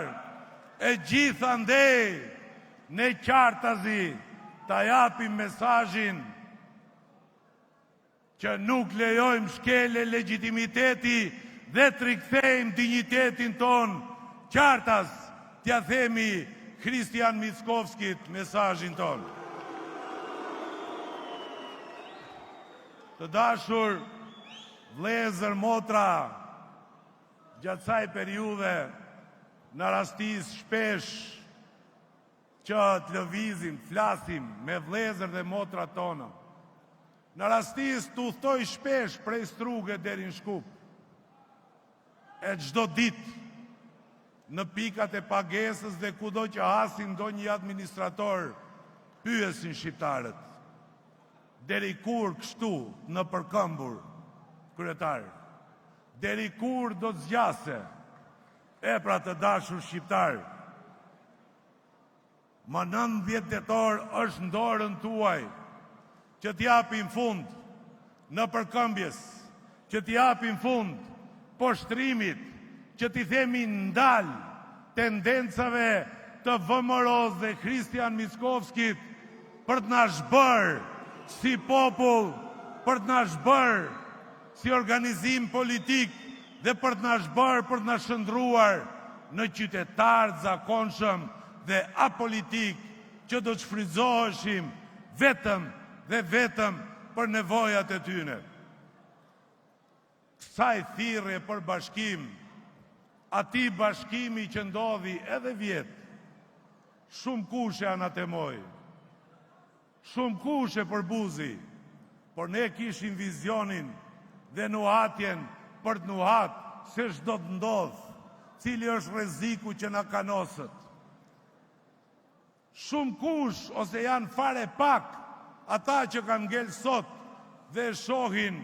e gjithandej ne qartazi ta japim mesazhin që nuk lejojmë shkelje legitimiteti dhe të rikthejmë dinjitetin ton. Qartas t'ja themi Kristian Mickovskit mesazhin ton. Të dashur vëllezër, motra, gjatë kësaj periudhe në rastis shpesh që të lëvizim, flasim me vëllezër dhe motra tona. Në rastis të udhtoj shpesh prej Struge deri në Shkup. E çdo ditë në pikat e pagesës dhe kudo që hasin ndonjë administrator, pyesin shqiptarët. Deri kur kështu në përkëmbur, kryetar? Deri kur do të zgjase? E pra të dashur shqiptar, më 19 tetor është ndorën tuaj që t'japin fund në përkëmbjes, që t'japin fund poshtrimit, që t'i themi ndal tendencave të VMRO-s dhe Kristian Miskovskit për të na zhbërë si popull, për të na zhbërë si organizim politik dhe për të na zhbërë për të na shndruar në qytetarë zakonshëm dhe apolitik që do të shfrytëzoheshim vetëm dhe vetëm për nevojat e tyre. Kësaj thirrje për bashkim, atij bashkimi që ndodhi edhe vjet, shumë kush e anatemoi, shumë kush e përbuzi, por ne kishim vizionin dhe nuhatjen për të nuhat se ç'do të ndodh, cili është rreziku që na kanosët. Shumë kush ose janë fare pak ata që kanë ngel sot dhe e shohin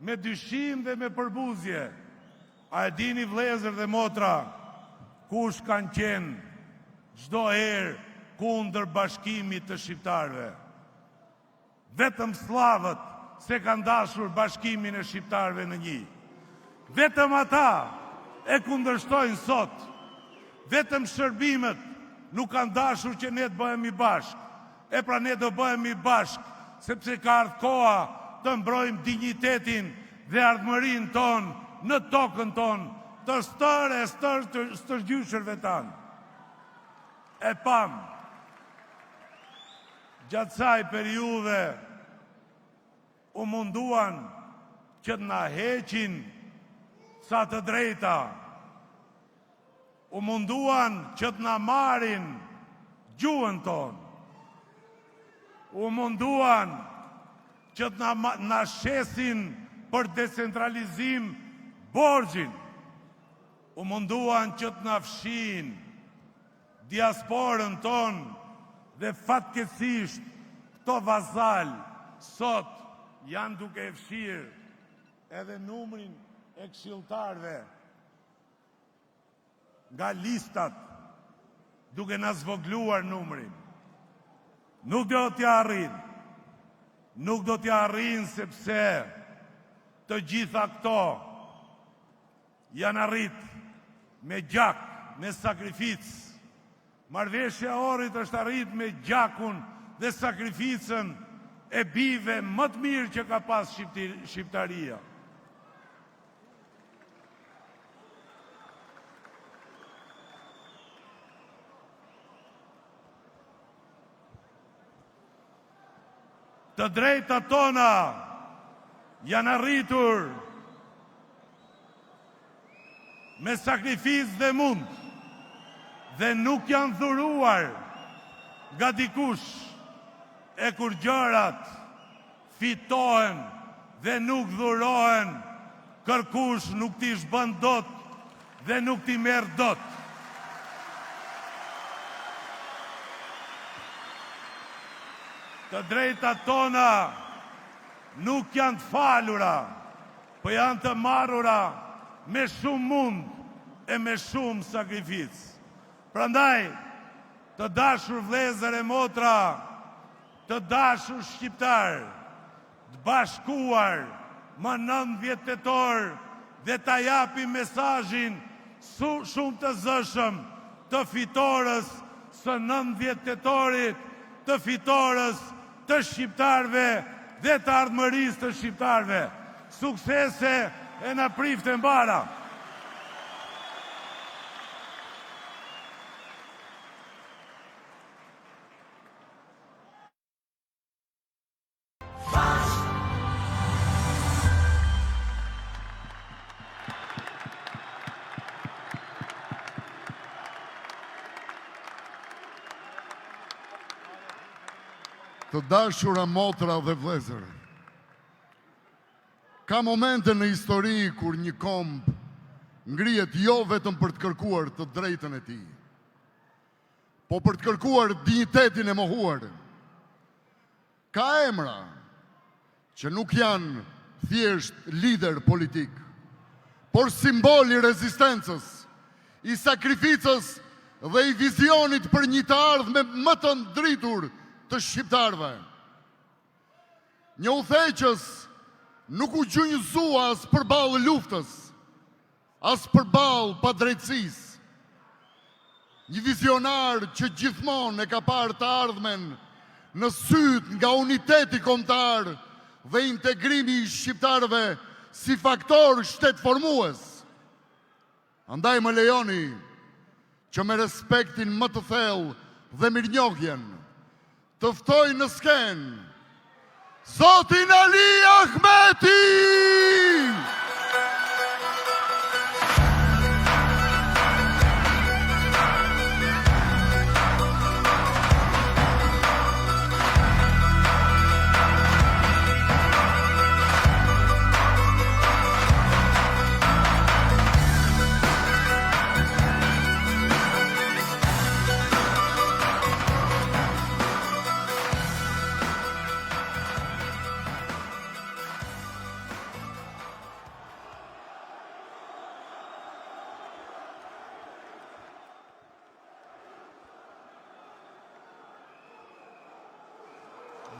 me dyshim dhe me përbuzje. A e dini vëllezër dhe motra, kush kanë qenë çdo herë kundër bashkimit të shqiptarëve? Vetëm slavët se kanë dashur bashkimin e shqiptarëve në një. Vetëm ata e kundërshtojnë sot. Vetëm shërbimet nuk kanë dashur që ne të bëhemi bashkë. E pra ne do bëhemi bashkë, sepse ka ardhur koha të mbrojmë dinjitetin dhe ardhmërinë tonë në tokën tonë, të stërgjyshërve tanë. E pam, gjatë saj periudhe u munduan që të na heqin sa të drejta, u munduan që të na marrin gjuhën tonë, u munduan që të na shesin për decentralizim borxhin, u munduan që të na fshin diasporën tonë dhe fatkeqësisht këto vazal sot janë duke e fshirë edhe numrin e këshilltarëve nga listat, duke na zvogluar numrin. Nuk do t'ja arrin. Nuk do t'ja arrin sepse të gjitha këto janë arrit me gjak, me sakrificë. Marrëveshja e Ohrit është arrit me gjakun dhe sakrificën e bijve më të mirë që ka pas shqiptaria. Të drejtat tona janë arritur me sakrificë dhe mund, dhe nuk janë dhuruar nga dikush, e kur gjërat fitohen dhe nuk dhurohen, kërkush nuk t'i shbën dot dhe nuk t'i merr dot. Të drejtat tona nuk janë të falura, po janë të marrura me shumë mund e me shumë sakrificë. Prandaj, të dashur vëllezër e motra, të dashur shqiptar, të bashkuar më 19 tetor dhe ta japim mesazhin shumë të zëshëm të fitores së 19 tetorit, të fitores të shqiptarve dhe të ardhmërisë të shqiptarve. Suksese e na prifte mbara. Të dashura motra dhe vëllezër, ka momente në histori kur një komb ngrihet jo vetëm për të kërkuar të drejtën e tij, po për të kërkuar dinjitetin e mohuar. Ka emra që nuk janë thjesht lider politik, por simbol i rezistencës, i sakrificës dhe i vizionit për një të ardhme më të ndritur të shqiptarëve. Një udhëheqës nuk u gjunjëzua as përballë luftës, as përballë pa drejtësisë. Një vizionar që gjithmonë e ka parë të ardhmen në syt nga uniteti kombëtar dhe integrimi i shqiptarëve si faktor shtetformues. Andaj më lejoni që me respektin më të thellë dhe mirënjohjen të ftoj në skenë Zotin Ali Ahmeti!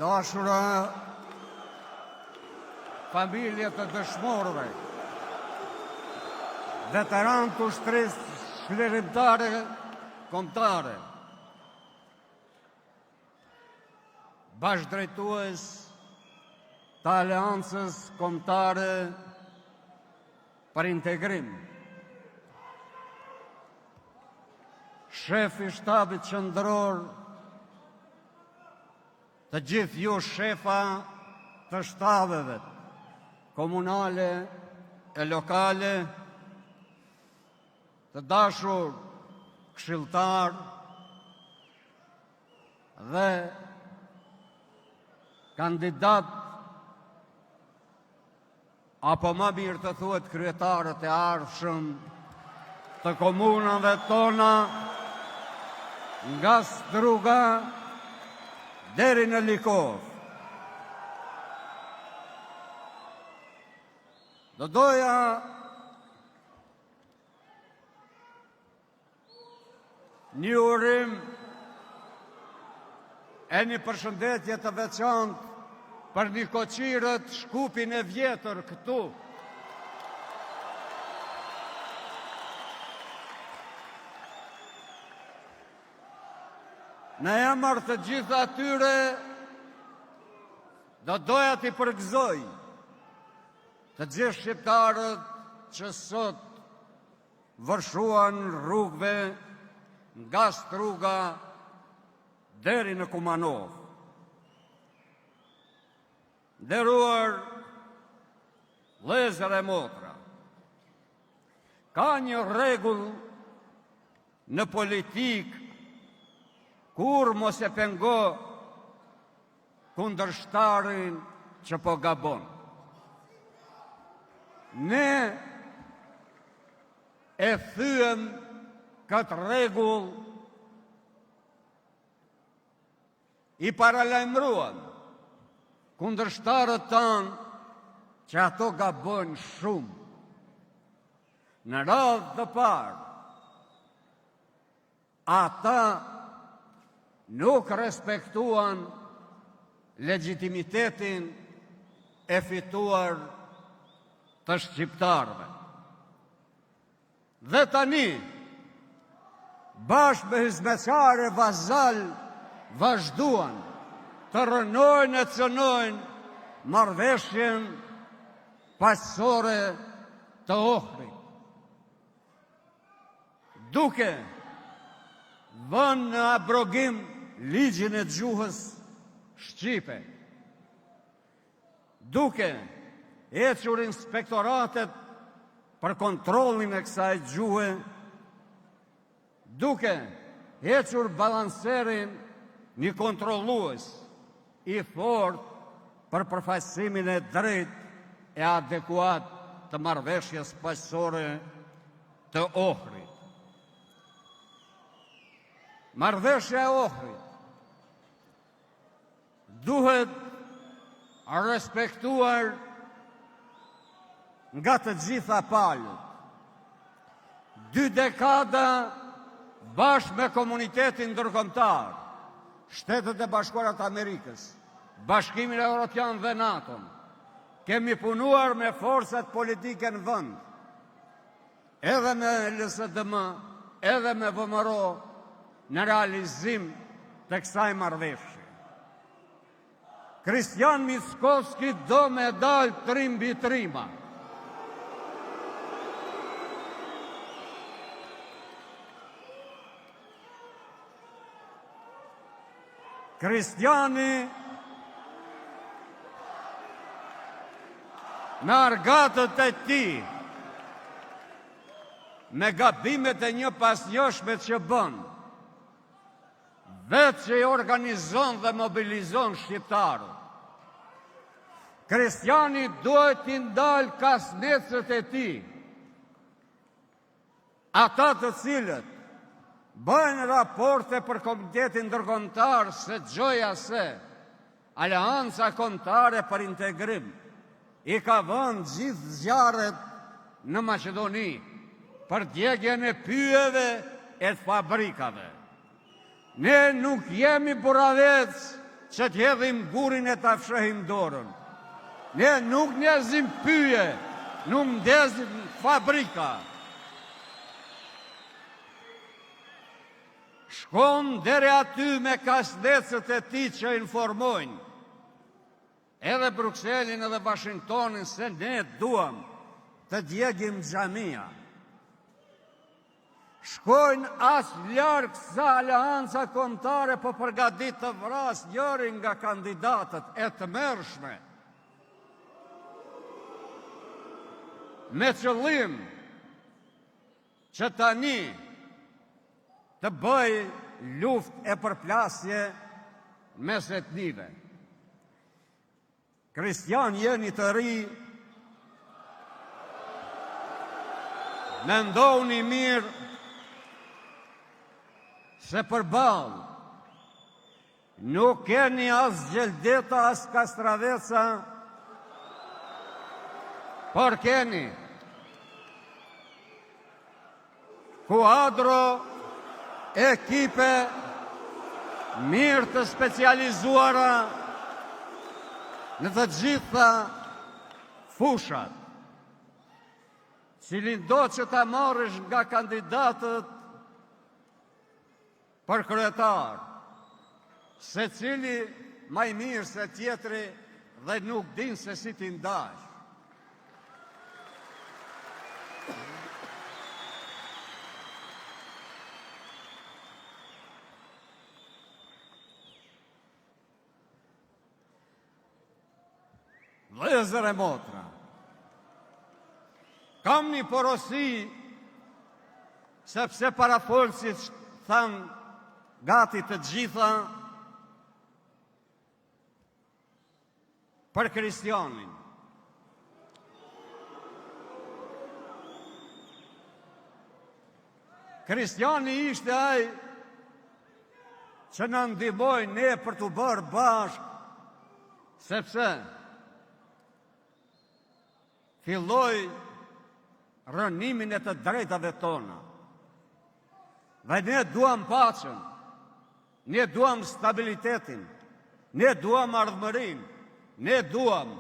Dashura familje të dëshmorëve, veteran të ushtrisë shklerimtare kombëtare, bashkëdrejtues të Aleancës Kombëtare për Integrim, shefi shtabit qendror, të gjithë ju shefa të shtabeve komunale e lokale, të dashur këshilltar dhe kandidat apo më mirë të thuhet kryetarët e ardhshëm të komunave tona nga Struga deri në Likov. Do doja një urim e një përshëndetje të veçantë për një koqirët Shkupin e vjetër këtu. Në emër të gjithë atyre, do doja t'i përgëzoj të gjithë shqiptarët që sot vërshuan rrugëve nga Struga deri në Kumanov. Nderuar vëllezër e motra, ka një rregull në politikë kur mos e pengo kundërshtarin që po gabon. Ne e thyem këtë rregull, i paralajmëruam kundërshtarët tanë që ato gabojnë shumë. Në radhë të parë, ata nuk respektuan legitimitetin e fituar të shqiptarëve. Dhe tani, bashkë me hizmetçare vazal, vazhduan të rënojnë e cënojnë marrëveshjen paqësore të Ohrit, duke vënë në abrogim ligjin e gjuhës shqipe, duke hequr inspektoratet për kontrollin e kësaj gjuhe, duke hequr balanserin një kontrollues i fort për përfaqësimin e drejtë e adekuat të marrëveshjes paqësore të Ohrit. Marrëveshja e Ohrit duhet respektuar nga të gjitha palët. 2 dekada bashkë me komunitetin ndërkombëtar, Shtetet e Bashkuara të Amerikës, Bashkimin Evropian dhe NATO, kemi punuar me forcat politike në vend edhe me LSDM, edhe me VMRO në realizim të kësaj marrëveshje. Kristian Mickovski do me dalë trim mbi trima. Kristiani me argatët e ti, me gabimet e një pas njëshme që bën, vetë që i organizon dhe mobilizon shqiptarët. Kristiani duhet t'i ndalë kasnecët e ti, ata të cilët bëjnë raporte për Komitetin Ndërkombëtar se gjoja se Aleanca Kombëtare për Integrim i ka vënë gjithë zjarret në Maqedoni për djegjen e pyjeve e të fabrikave. Ne nuk jemi buravec që t'jedhim gurin e t'a fshehim dorën. Ne nuk ndezim pyje, nuk ndezim fabrika. Shkon deri aty me kasnecët e ti që informojnë edhe Brukselin edhe Washingtonin se ne duam të djegim xhamia. Shkojnë as larg sa Aleanca Kombëtare po përgatit të vras njërin nga kandidatët e të mërshme me qëllim që tani të bëj luft e përplasje mes etnive. Kristian, jeni të ri, mendoni mirë se përballë nuk keni as Gjeldeta, as Kastraveca, por keni kuadro ekipe mirë të specializuara në të gjitha fushat. Cilin do që ta marrësh nga kandidatët për kryetar, se cili maj mirë se tjetri dhe nuk din se si t'i ndash. Vëllezër e motra, kam një porosi, sepse parafolësit thanë gati të gjitha për Kristianin. Kristiani ishte ai që në ndihmoi ne për të bërë bashkë, sepse filloi rënimin e të drejtave tona. Dhe ne duam paqen, ne duam stabilitetin, ne duam ardhmërin, ne duam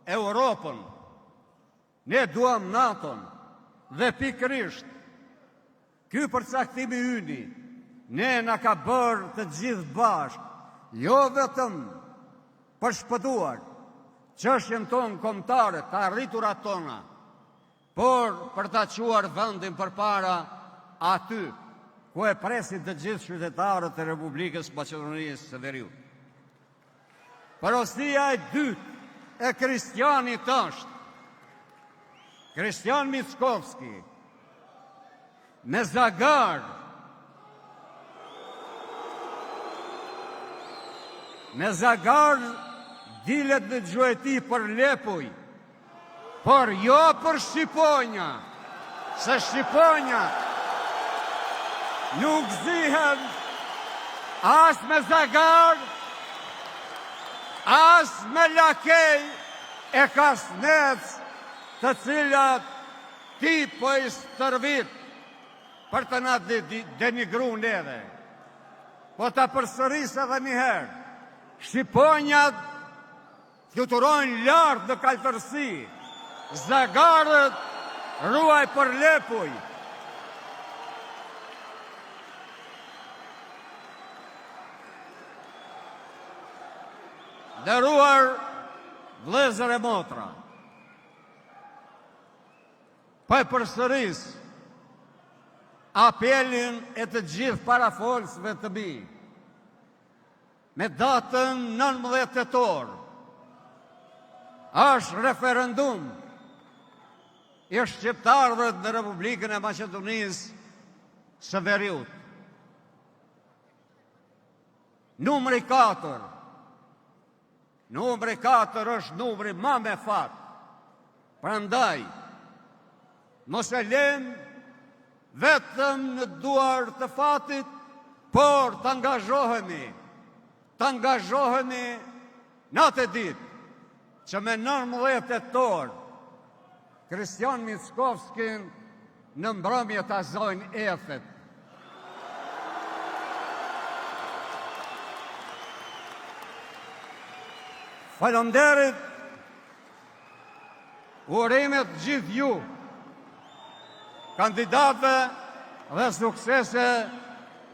Europën, ne duam NATO-n, dhe pikërisht ky përcaktimi yni ne na ka bërë të gjithë bashkë, jo vetëm për shpëtuar çështjen tonë kombëtare, të arriturat tona, por për ta quar vendin përpara aty ku e presin të gjithë qytetarët e Republikës Maqedonisë së Veriut. Porosia e dytë e Kristianit është Kristian Mickovski me zagar, dilet në gjueti për Lepuj, por jo për Shqiponja, se Shqiponja nuk zihen as me zagar, as me lakej e kasnec të cilat ti po i stërvit për të na denigru neve. Po ta përsëris edhe njëherë, Shqiponjat fluturojnë lartë në kaltërsi, zagarët ruaj për lepuj. Nderuar vëllezër e motra, po e përsëris apelin e të gjithë parafolsve të mi, me datën 19 tetor, është referendum i shqiptarëve në Republikën e Maqedonisë së Veriut. Numri 4. Numri 4 është numri ma me fat. Prandaj, mos e lëmë vetëm në duar të fatit, por të angazhohemi natë e ditë, që me 19 tetor, Kristian Mickovskin në mbrëmje të azojnë efet. Falënderit, urimet gjithë ju, kandidatëve dhe suksese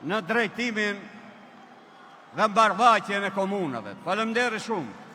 në drejtimin dhe mbarvajtjen e komunave. Falënderit shumë.